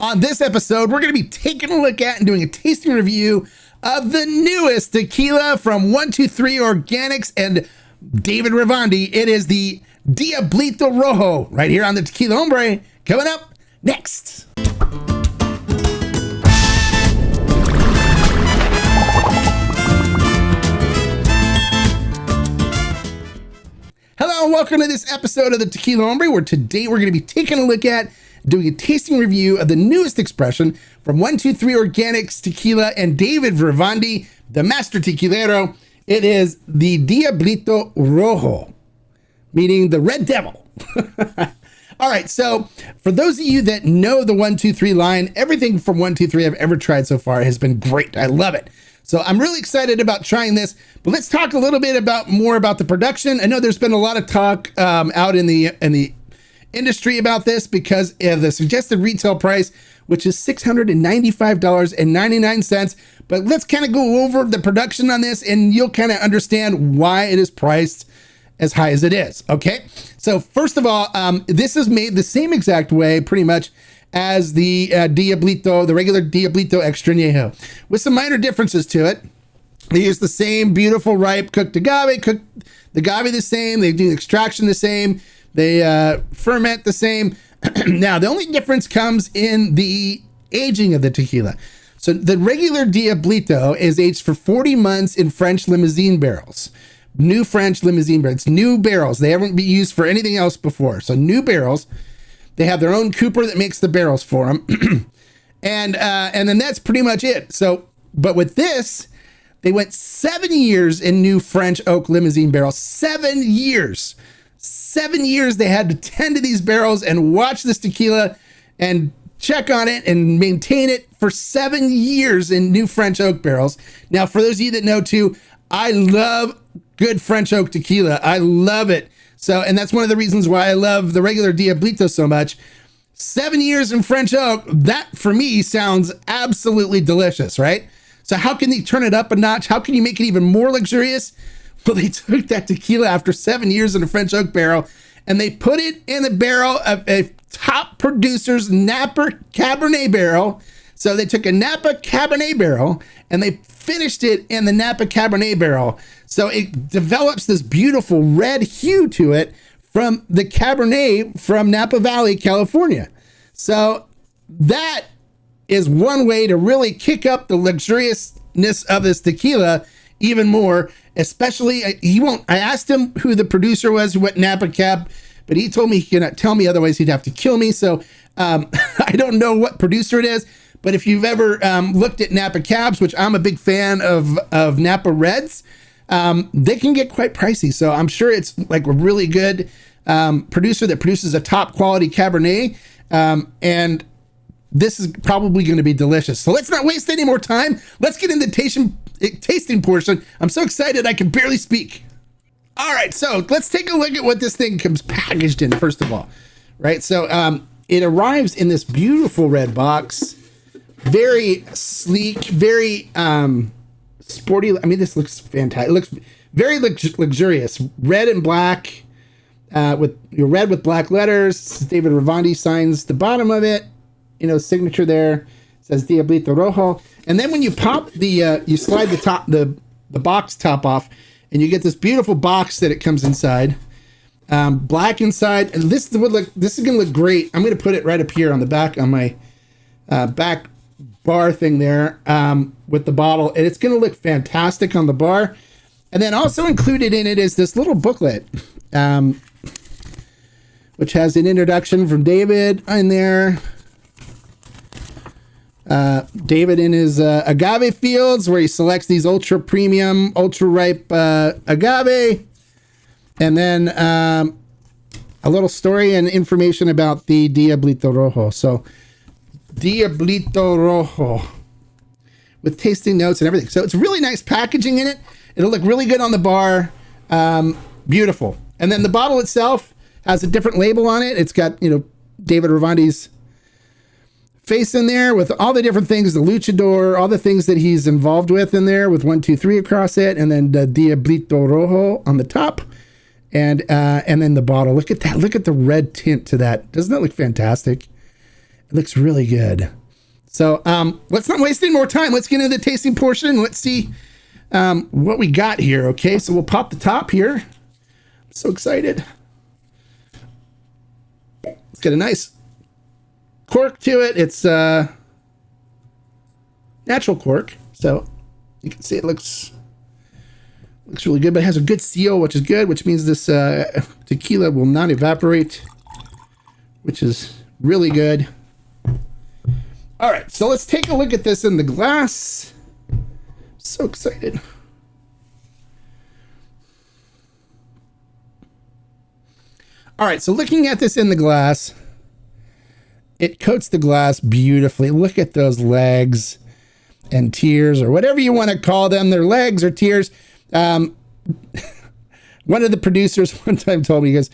On this episode, we're going to be taking a look at and doing a tasting review of the newest tequila from 123 Organics and David Ravandi. It is the Diablito Rojo right here on the Tequila Hombre. Coming up next. Hello and welcome to this episode of the Tequila Hombre, where today we're going to be taking a look at doing a tasting review of the newest expression from 123 Organics Tequila and David Ravandi, the master tequilero. It is the Diablito Rojo, meaning the Red Devil. All right, so for those of you that know the 123 line, everything from 123 I've ever tried so far has been great. I love it. So I'm really excited about trying this, but let's talk a little bit more about the production. I know there's been a lot of talk out in the industry about this because of the suggested retail price, which is $695.99. But let's kind of go over the production on this and you'll kind of understand why it is priced as high as it is. Okay. So first of all, this is made the same exact way pretty much as the Diablito, the regular Diablito Extra Anejo, with some minor differences to it. They use the same beautiful ripe cooked agave, the same. They do extraction the same. They ferment the same. Now, the only difference comes in the aging of the tequila. So the regular Diablito is aged for 40 months in French limousine barrels. New French limousine barrels. New barrels. They haven't been used for anything else before. So new barrels. They have their own cooper that makes the barrels for them. and then that's pretty much it. So, but with this, they went 7 years in new French oak limousine barrels. 7 years. 7 years they had to tend to these barrels and watch this tequila and check on it and maintain it for 7 years in new French oak barrels. Now, for those of you that know too, I love good French oak tequila. I love it. So, and that's one of the reasons why I love the regular Diablito so much. 7 years in French oak, that for me sounds absolutely delicious, right? So how can they turn it up a notch? How can you make it even more luxurious? Well, they took that tequila after 7 years in a French oak barrel and they put it in the barrel of a top producer's Napa Cabernet barrel. So they took a Napa Cabernet barrel and they finished it in the Napa Cabernet barrel. So it develops this beautiful red hue to it from the Cabernet from Napa Valley, California. So that is one way to really kick up the luxuriousness of this tequila even more. Especially, I asked him who the producer was, what Napa Cab, but he told me he cannot tell me, otherwise he'd have to kill me. So I don't know what producer it is, but if you've ever looked at Napa Cabs, which I'm a big fan of Napa Reds, they can get quite pricey. So I'm sure it's like a really good producer that produces a top quality Cabernet. And this is probably going to be delicious. So let's not waste any more time. Let's get into tasting portion. I'm so excited I can barely speak. All right, so let's take a look at what this thing comes packaged in, first of all. Right, so it arrives in this beautiful red box. Very sleek, very sporty. I mean, this looks fantastic. It looks very luxurious. Red and black, with red with black letters. David Ravandi signs the bottom of it. You know, signature there. It says Diablito Rojo. And then when you pop the, you slide the top, the box top off, and you get this beautiful box that it comes inside. Black inside, and this is gonna look great. I'm gonna put it right up here on the back, on my back bar thing there, with the bottle, and it's gonna look fantastic on the bar. And then also included in it is this little booklet, which has an introduction from David in there. David in his agave fields, where he selects these ultra premium, ultra ripe agave, and then a little story and information about the Diablito Rojo. So Diablito Rojo with tasting notes and everything. So it's really nice packaging in it. It'll look really good on the bar. Beautiful. And then the bottle itself has a different label on it. It's got, David Ravandi's face in there with all the different things, the luchador, all the things that he's involved with in there, with 123 across it, and then the Diablito Rojo on the top, and then the bottle. Look at that. Look at the red tint to that. Doesn't that look fantastic? It looks really good. So let's not waste any more time. Let's get into the tasting portion. Let's see what we got here. Okay, so we'll pop the top here. I'm so excited. It's got a nice cork to it. It's natural cork, so you can see it looks really good, but it has a good seal, which is good, which means this tequila will not evaporate, which is really good. All right, so let's take a look at this in the glass. So excited. All right, so looking at this in the glass, it coats the glass beautifully. Look at those legs and tears, or whatever you want to call them. They're legs or tears. One of the producers one time told me, he goes,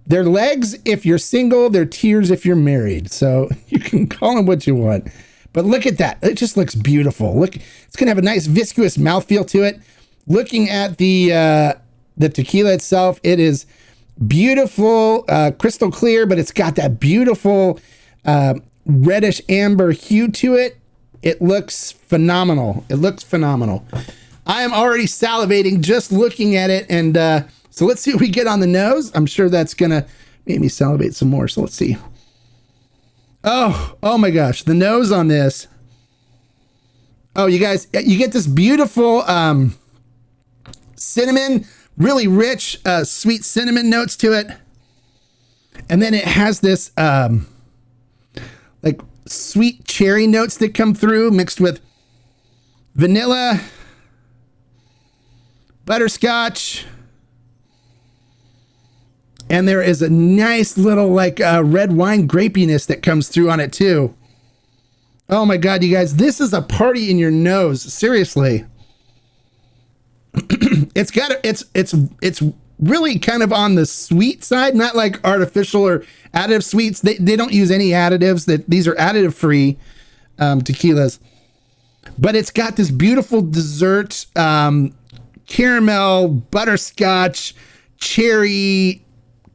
they're legs if you're single, they're tears if you're married. So you can call them what you want. But look at that. It just looks beautiful. Look, it's going to have a nice viscous mouthfeel to it. Looking at the tequila itself, it is beautiful, crystal clear, but it's got that beautiful reddish amber hue to it. It looks phenomenal. It looks phenomenal. I am already salivating just looking at it. And so let's see what we get on the nose. I'm sure that's going to make me salivate some more. So let's see. Oh my gosh. The nose on this. Oh, you guys, you get this beautiful cinnamon, really rich, sweet cinnamon notes to it. And then it has this like sweet cherry notes that come through mixed with vanilla, butterscotch, and there is a nice little like red wine grapiness that comes through on it too. Oh my God, you guys, this is a party in your nose. Seriously. It's really kind of on the sweet side, not like artificial or additive sweets. They don't use any additives. These are additive free tequilas, but it's got this beautiful dessert, caramel, butterscotch, cherry,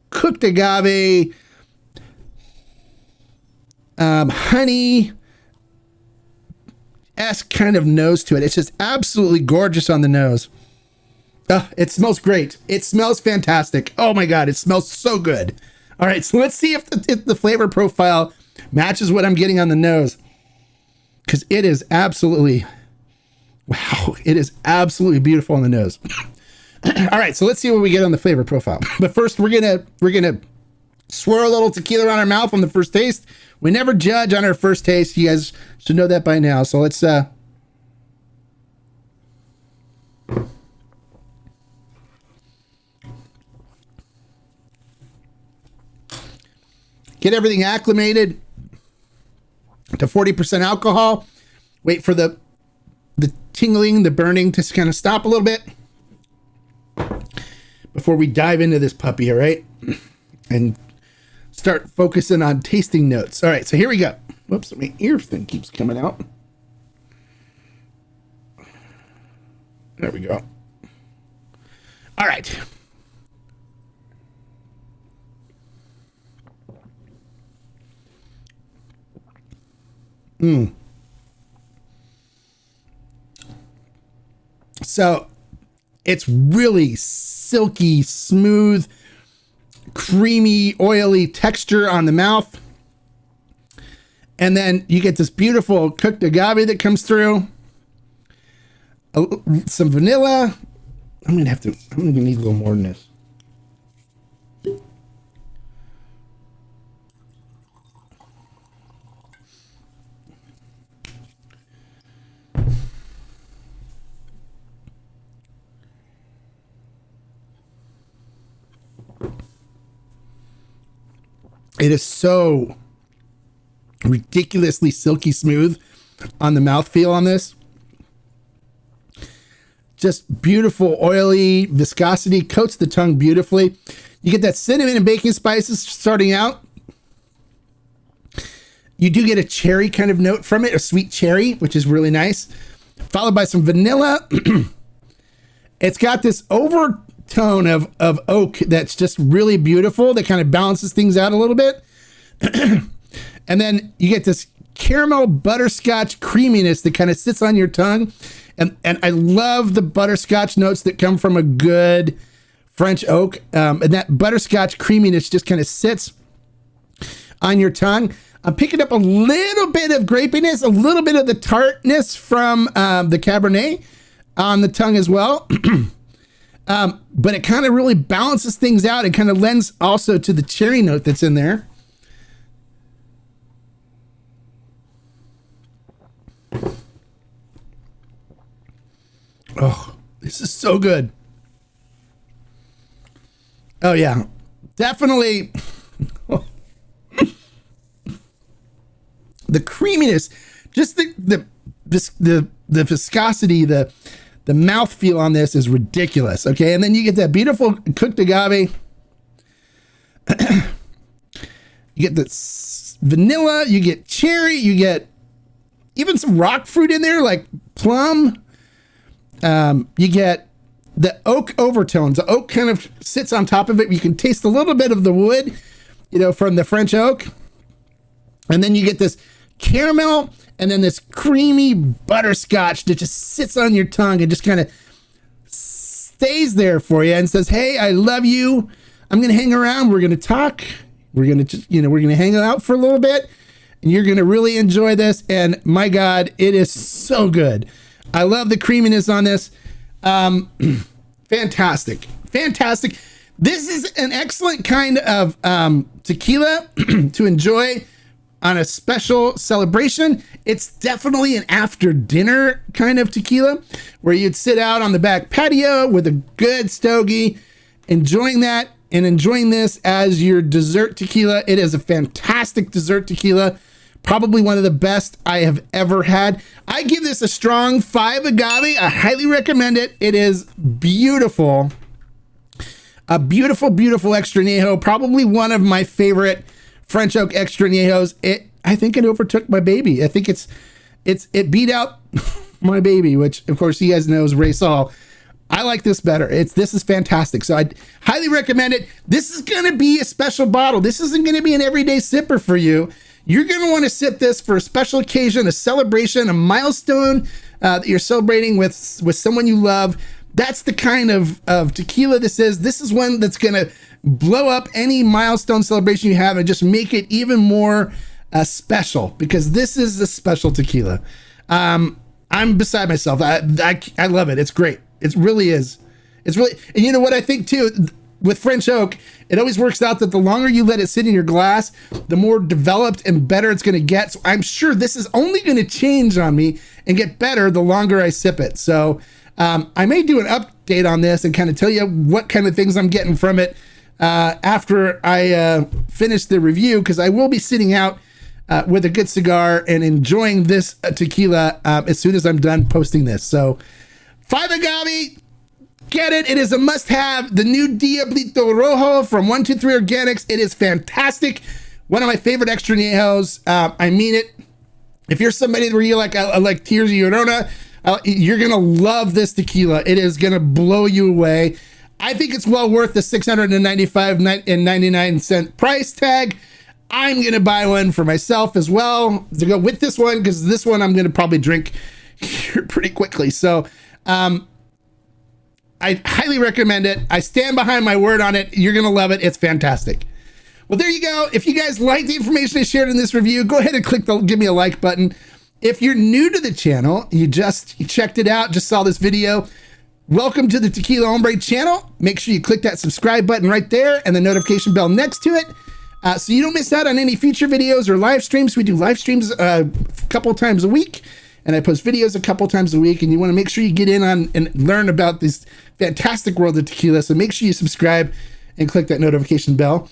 cooked agave, honey-esque kind of nose to it. It's just absolutely gorgeous on the nose. It smells great. It smells fantastic. Oh my God, it smells so good. All right, so let's see if the flavor profile matches what I'm getting on the nose, because it is absolutely, wow, it is absolutely beautiful on the nose. All right, so let's see what we get on the flavor profile. But first, we're gonna swirl a little tequila around our mouth on the first taste. We never judge on our first taste. You guys should know that by now. So let's get everything acclimated to 40% alcohol. Wait for the tingling, the burning to kind of stop a little bit before we dive into this puppy, all right? And start focusing on tasting notes. All right, so here we go. Whoops, my ear thing keeps coming out. There we go. All right. So it's really silky, smooth, creamy, oily texture on the mouth. And then you get this beautiful cooked agave that comes through. Some vanilla. I'm gonna need a little more than this. It is so ridiculously silky smooth on the mouthfeel on this. Just beautiful, oily viscosity, coats the tongue beautifully. You get that cinnamon and baking spices starting out. You do get a cherry kind of note from it, a sweet cherry, which is really nice, followed by some vanilla. It's got this overtone of oak that's just really beautiful, that kind of balances things out a little bit. And then you get this caramel butterscotch creaminess that kind of sits on your tongue. And I love the butterscotch notes that come from a good French oak. And that butterscotch creaminess just kind of sits on your tongue. I'm picking up a little bit of grapiness, a little bit of the tartness from the Cabernet on the tongue as well. But it kind of really balances things out. It kind of lends also to the cherry note that's in there. Oh, this is so good. Oh yeah, definitely. The creaminess, just the viscosity, the mouthfeel on this is ridiculous. Okay, and then you get that beautiful cooked agave. You get the vanilla, you get cherry, you get even some rock fruit in there, like plum. You get the oak overtones. The oak kind of sits on top of it. You can taste a little bit of the wood, you know, from the French oak. And then you get this caramel and then this creamy butterscotch that just sits on your tongue and just kind of stays there for you and says, hey, I love you. I'm going to hang around. We're going to talk. We're going to, we're going to hang out for a little bit and you're going to really enjoy this. And my God, it is so good. I love the creaminess on this. Fantastic. Fantastic. This is an excellent kind of tequila to enjoy on a special celebration. It's definitely an after dinner kind of tequila where you'd sit out on the back patio with a good stogie, enjoying that and enjoying this as your dessert tequila. It is a fantastic dessert tequila. Probably one of the best I have ever had. I give this a strong 5 agave. I highly recommend it. It is beautiful. A beautiful, beautiful extra añejo. Probably one of my favorite French oak extra añejos. I think it overtook my baby. I think it beat out my baby, which of course you guys know is Ray Saul. I like this better. This is fantastic. So I highly recommend it. This is going to be a special bottle. This isn't going to be an everyday sipper for you. You're going to want to sip this for a special occasion, a celebration, a milestone that you're celebrating with someone you love. That's the kind of tequila this is. This is one that's going to blow up any milestone celebration you have and just make it even more special, because this is a special tequila. I'm beside myself. I love it. It's great. It really is. It's really, and you know what I think too, with French oak, it always works out that the longer you let it sit in your glass, the more developed and better it's going to get. So I'm sure this is only going to change on me and get better the longer I sip it. So I may do an update on this and kind of tell you what kind of things I'm getting from it after I finish the review, because I will be sitting out with a good cigar and enjoying this tequila as soon as I'm done posting this. So 5 agave. Get it. It is a must-have. The new Diablito Rojo from 123 Organics. It is fantastic. One of my favorite extra añejos. I mean it. If you're somebody where you like Tears of Llorona, you're going to love this tequila. It is going to blow you away. I think it's well worth the $695.99 price tag. I'm going to buy one for myself as well to go with this one, because this one I'm going to probably drink here pretty quickly. So, I highly recommend it. I stand behind my word on it. You're going to love it. It's fantastic. Well, there you go. If you guys like the information I shared in this review, go ahead and click the give me a like button. If you're new to the channel, you checked it out, just saw this video, welcome to the Tequila Hombre channel. Make sure you click that subscribe button right there and the notification bell next to it, so you don't miss out on any future videos or live streams. We do live streams a couple times a week, and I post videos a couple times a week, and you want to make sure you get in on and learn about this fantastic world of tequila. So make sure you subscribe and click that notification bell.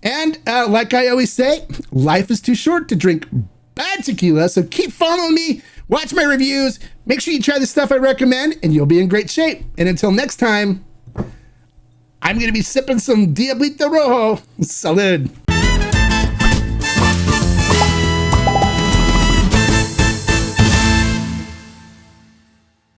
And like I always say, life is too short to drink bad tequila. So keep following me, watch my reviews, make sure you try the stuff I recommend, and you'll be in great shape. And until next time, I'm going to be sipping some Diablito Rojo. Salud.